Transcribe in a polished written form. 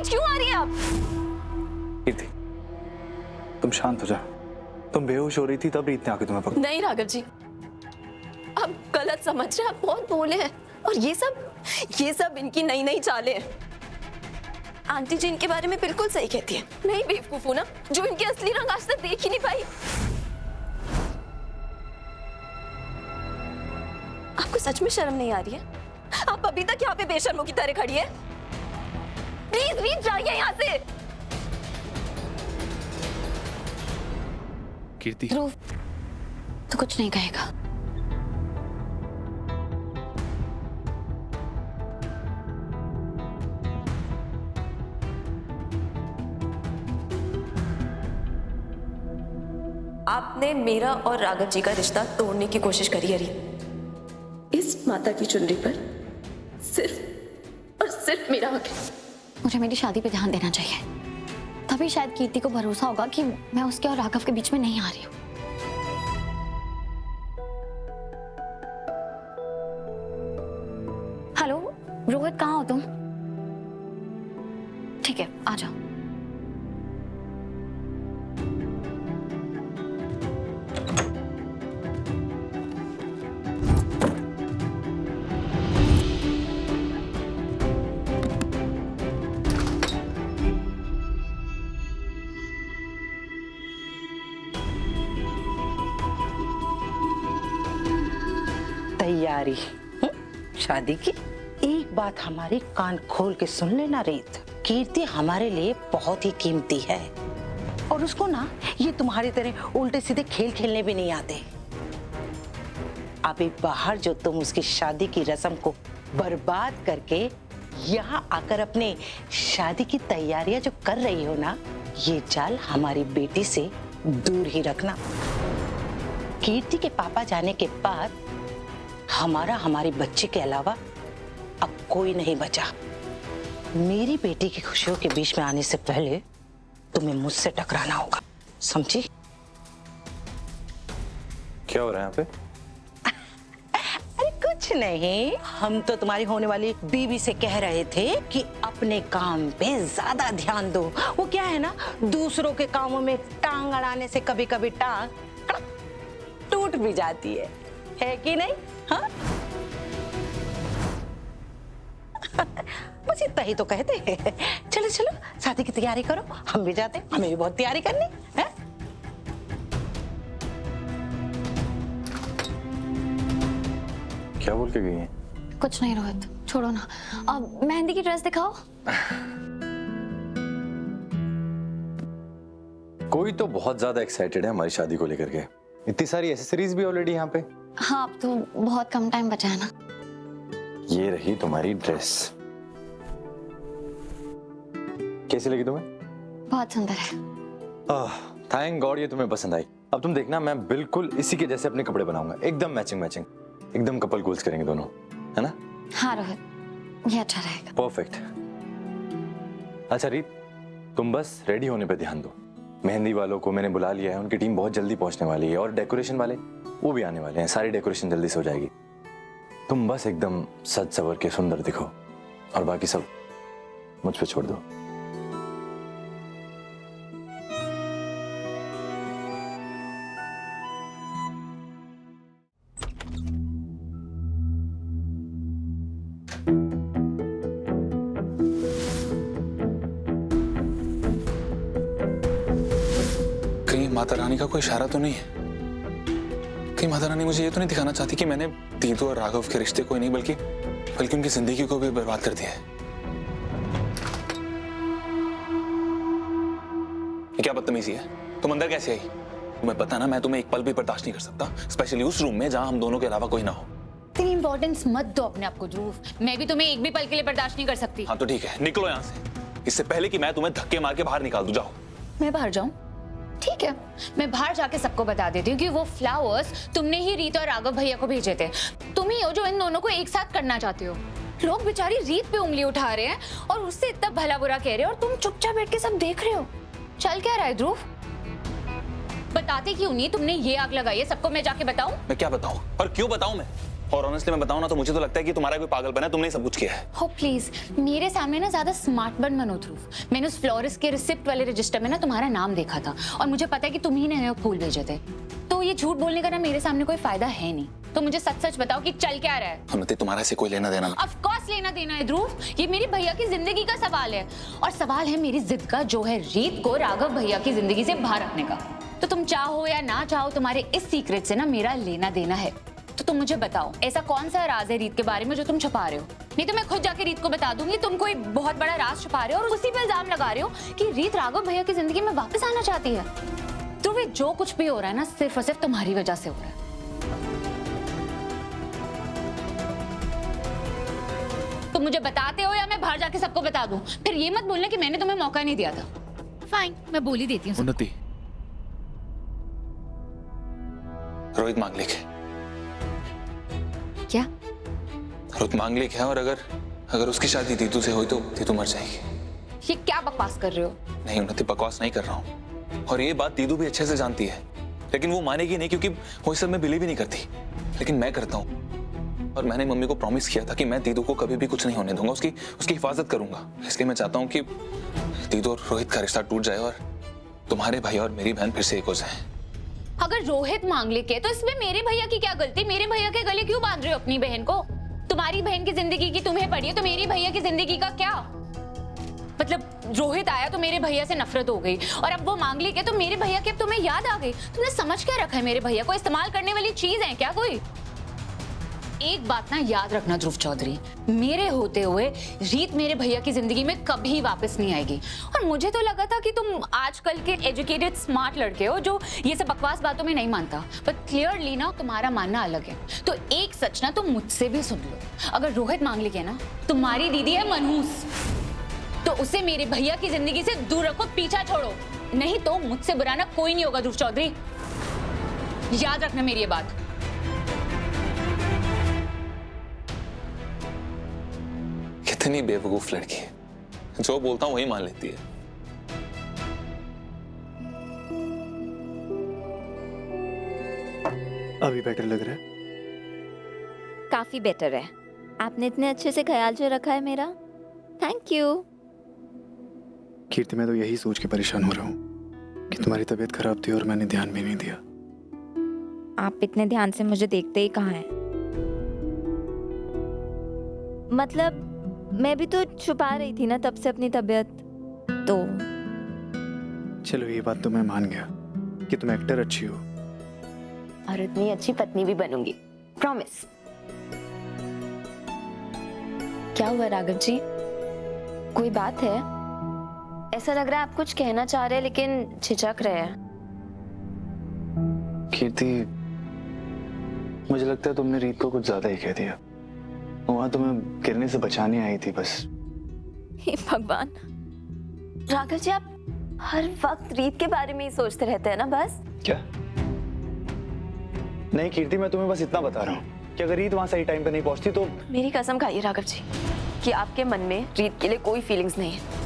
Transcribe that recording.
आज क्यों आ रही है आप? कीर्ति, तुम शांत हो जाओ। तुम बेहोश हो रही थी तब रीत ने आके तुम्हें पकड़ा। नहीं राघव जी, आप गलत समझ रहे हैं, आप बहुत बोले हैं। और ये सब इनकी नई नई चालें हैं। आंटी जी इनके बारे में बिल्कुल सही कहती है। नहीं बेवकूफ हूं ना, जो इनके असली रंग आज तक देख ही नहीं पाई। आपको सच में शर्म नहीं आ रही है? आप अभी तक यहाँ पे बेशर्मों की तरह खड़ी है। प्लीज रीत जाइए यहाँ से। कीर्ति, ध्रुव, तो कुछ नहीं कहेगा। आपने मेरा और राघव जी का रिश्ता तोड़ने की कोशिश करी है रीत। इस माता की चुनरी पर सिर्फ और सिर्फ मेरा हक है। मुझे मेरी शादी पे ध्यान देना चाहिए, तभी शायद कीर्ति को भरोसा होगा कि मैं उसके और राघव के बीच में नहीं आ रही हूँ। हेलो रोहित, कहाँ हो तुम? ठीक है, आ जाओ। तैयारी शादी की। एक बात हमारी कान खोल के सुन लेना रीत, कीर्ति हमारे लिए बहुत ही कीमती है और उसको ना ये तुम्हारी तरह उल्टे सीधे खेल खेलने भी नहीं आते। अभी बाहर जो तुम उसकी शादी की रस्म को बर्बाद करके यहाँ आकर अपने शादी की तैयारियां जो कर रही हो ना, ये चाल हमारी बेटी से दूर ही रखना। कीर्ति के पापा जाने के बाद हमारी बच्ची के अलावा अब कोई नहीं बचा। मेरी बेटी की खुशियों के बीच में आने से पहले तुम्हें मुझसे टकराना होगा, समझी? क्या हो रहा है यहाँ पे? अरे कुछ नहीं, हम तो तुम्हारी होने वाली बीवी से कह रहे थे कि अपने काम पे ज्यादा ध्यान दो। वो क्या है ना, दूसरों के कामों में टांग अड़ाने से कभी कभी टांग कड़क टूट भी जाती है कि नहीं? हाँ बस इतना ही तो कहते हैं। चलो चलो शादी की तैयारी करो, हम भी जाते हैं, हमें भी बहुत तैयारी करनी है। क्या बोल के गई है? कुछ नहीं रोहित, छोड़ो ना। अब मेहंदी की ड्रेस दिखाओ। कोई तो बहुत ज्यादा एक्साइटेड है हमारी शादी को लेकर के। इतनी सारी एसेसरीज भी ऑलरेडी यहाँ पे। हाँ, अब तो बहुत कम टाइम बचा है ना। ये रही तुम्हारी ड्रेस, कैसी लगी तुम्हें? बहुत सुंदर है। थैंक गॉड ये तुम्हें पसंद आई। अब तुम देखना, मैं बिल्कुल इसी के जैसे अपने कपड़े बनाऊंगा, एकदम मैचिंग मैचिंग, एकदम कपल गोल्स करेंगे दोनों, है ना? हाँ रोहित, ये अच्छा रहेगा। परफेक्ट। अच्छा रीत, तुम बस रेडी होने पे ध्यान दो। मेहंदी वालों को मैंने बुला लिया है, उनकी टीम बहुत जल्दी पहुंचने वाली है और डेकोरेशन वाले वो भी आने वाले हैं। सारी डेकोरेशन जल्दी से हो जाएगी। तुम बस एकदम सज सवर के सुंदर दिखो और बाकी सब मुझ पे छोड़ दो। कहीं माता रानी का कोई इशारा तो नहीं है? कहीं माता रानी मुझे ये तो नहीं दिखाना चाहती कि मैंने दीदू और राघव के रिश्ते को ही नहीं बल्कि उनकी जिंदगी को भी बर्बाद कर दिया है? ये क्या बदतमीजी है? तुम अंदर कैसे आई? तुम्हें पता ना, मैं तुम्हें एक पल भी बर्दाश्त नहीं कर सकता, स्पेशली उस रूम में जहां हम दोनों के अलावा कोई ना हो। इतनी इंपॉर्टेंस मत दो अपने आप को ध्रुव, मैं भी तुम्हें एक भी पल के लिए बर्दाश्त नहीं कर सकती। हाँ तो ठीक है, निकलो यहाँ से, इससे पहले कि मैं तुम्हें धक्के मार के बाहर निकाल दूं। जाओ। मैं बाहर जाऊं? ठीक है, मैं बाहर जाके सबको बता देती हूँ कि वो फ्लावर्स तुमने ही रीत और राघव भैया को भेजे थे। तुम ही हो जो इन दोनों को एक साथ करना चाहते हो। लोग बेचारी रीत पे उंगली उठा रहे हैं और उससे इतना भला बुरा कह रहे हैं और तुम चुपचाप बैठ के सब देख रहे हो। चल क्या रहा है ध्रुव? बताते क्यों नहीं? तुमने ये आग लगाई है, सबको मैं जाके बताऊं? मैं क्या बताऊं और क्यों बताऊं? मैं और ऑनेस्टली मैं बताऊं ना तो मुझे तो लगता है कि तुम्हारा कोई पागलपन है, तुमने सब कुछ किया है। हो प्लीज, मेरे सामने ना ज्यादा स्मार्ट बन मनो ध्रुव। मैंने उस फ्लोरिस्ट के रिसिप्ट वाले रजिस्टर में ना तुम्हारा नाम देखा था और मुझे पता है कि तुम ही ने फूल भेजे थे। तो ये झूठ बोलने का ना मेरे सामने कोई फायदा है नहीं। तो मुझे सच सच बताओ कि चल क्या रहा है। उन्नति, तुम्हारा से कोई लेना देना? ऑफ कोर्स लेना देना है ध्रुव, ये मेरी भैया की जिंदगी का सवाल है और सवाल है मेरी जिद का, जो है रीत को राघव भैया की जिंदगी से बाहर रखने का। तो तुम चाहो या ना चाहो, तुम्हारे इस सीक्रेट से ना मेरा लेना देना है। तो तुम मुझे बताओ, ऐसा कौन सा राज है रीत के बारे में जो तुम छुपा रहे हो? नहीं तो मैं खुद जाके रीत को बता दूंगी तुम कोई बहुत बड़ा राज छुपा रहे हो और उसी पे इल्जाम लगा रहे हो कि रीत राघव भैया की जिंदगी में वापस आना चाहती है। तो वे जो कुछ भी हो रहा है ना, सिर्फ और सिर्फ तुम्हारी वजह से हो रहा है। तुम मुझे बताते हो या मैं बाहर जाके सबको बता दूं? फिर ये मत बोलना कि मैंने तुम्हें मौका नहीं दिया था। फाइन, मैं बोल ही देती हूँ। उन्नति, रोहित मांगलिक है। क्या? रोहित मांगलिक है और अगर उसकी शादी दीदू से हुई तो दीदू मर जाएगी। ये क्या बकवास कर रहे हो? नहीं उन्नति, बकवास नहीं कर रहा हूँ और ये बात दीदू भी अच्छे से जानती है, लेकिन वो मानेगी नहीं क्योंकि वो इस सब में बिलीव ही नहीं करती। लेकिन मैं करता हूँ और मैंने मम्मी को प्रॉमिस किया था कि मैं दीदू को कभी भी कुछ नहीं होने दूंगा, उसकी हिफाजत करूंगा। इसलिए मैं चाहता हूँ कि दीदू और रोहित का रिश्ता टूट जाए और तुम्हारे भाई और मेरी बहन फिर से एक हो जाए। अगर रोहित मांगलिक है तो इसमें मेरे भैया की क्या गलती? मेरे भैया के गले क्यों बांध रहे हो अपनी बहन को? तुम्हारी बहन की जिंदगी की तुम्हें पड़ी है तो मेरी भैया की जिंदगी का क्या मतलब? रोहित आया तो मेरे भैया से नफरत हो गई और अब वो मांगलिक है तो मेरे भैया की अब तुम्हें याद आ गई। तुमने समझ क्या रखा है मेरे भैया को? इस्तेमाल करने वाली चीज है क्या कोई? एक बात ना याद रखना ध्रुव चौधरी, मेरे होते हुए रीत मेरे भैया की जिंदगी में कभी वापस नहीं आएगी। और मुझे तो लगा था कि तुम आजकल के एजुकेटेड स्मार्ट लड़के हो जो ये सब बकवास बातों में नहीं मानता, पर क्लियरली ना तुम्हारा मानना अलग है। तो एक सच ना तुम मुझसे भी सुन लो, अगर रोहित मांगलिक है ना, तुम्हारी दीदी है मनहूस, तो उसे मेरे भैया की जिंदगी से दूर रखो, पीछा छोड़ो, नहीं तो मुझसे बुरा ना कोई नहीं होगा ध्रुव चौधरी। याद रखना मेरी ये बात। कितनी बेवकूफ लड़की है, जो बोलता हूँ वही मान लेती है। अभी बेटर लग रहा है? काफी बेटर है। आपने इतने अच्छे से ख्याल जो रखा है मेरा, थैंक यू। कीर्ति, मैं तो यही सोच के परेशान हो रहा हूँ कि तुम्हारी तबीयत खराब थी और मैंने ध्यान भी नहीं दिया। आप इतने ध्यान से मुझे देखते ही कहाँ हैं? मतलब मैं भी तो छुपा रही थी ना तब से अपनी तबीयत। तो चलो ये बात तो मैं मान गया कि तुम एक्टर अच्छी हो, और इतनी अच्छी पत्नी भी बनूंगी, प्रॉमिस। क्या हुआ राघव जी, कोई बात है? ऐसा लग रहा है आप कुछ कहना चाह रहे हैं लेकिन झिझक रहे हैं। कीर्ति, मुझे लगता है तुमने रीत को कुछ ज्यादा ही कह दिया। वहां तुम्हें गिरने से बचाने आई थी बस। हे भगवान, राघव जी आप हर वक्त रीत के बारे में ही सोचते रहते हैं ना बस। क्या? नहीं कीर्ति, मैं तुम्हें बस इतना बता रहा हूँ कि अगर रीत वहां सही टाइम पे नहीं पहुंचती तो। मेरी कसम खाइए राघव जी कि आपके मन में रीत के लिए कोई फीलिंग्स नहीं है।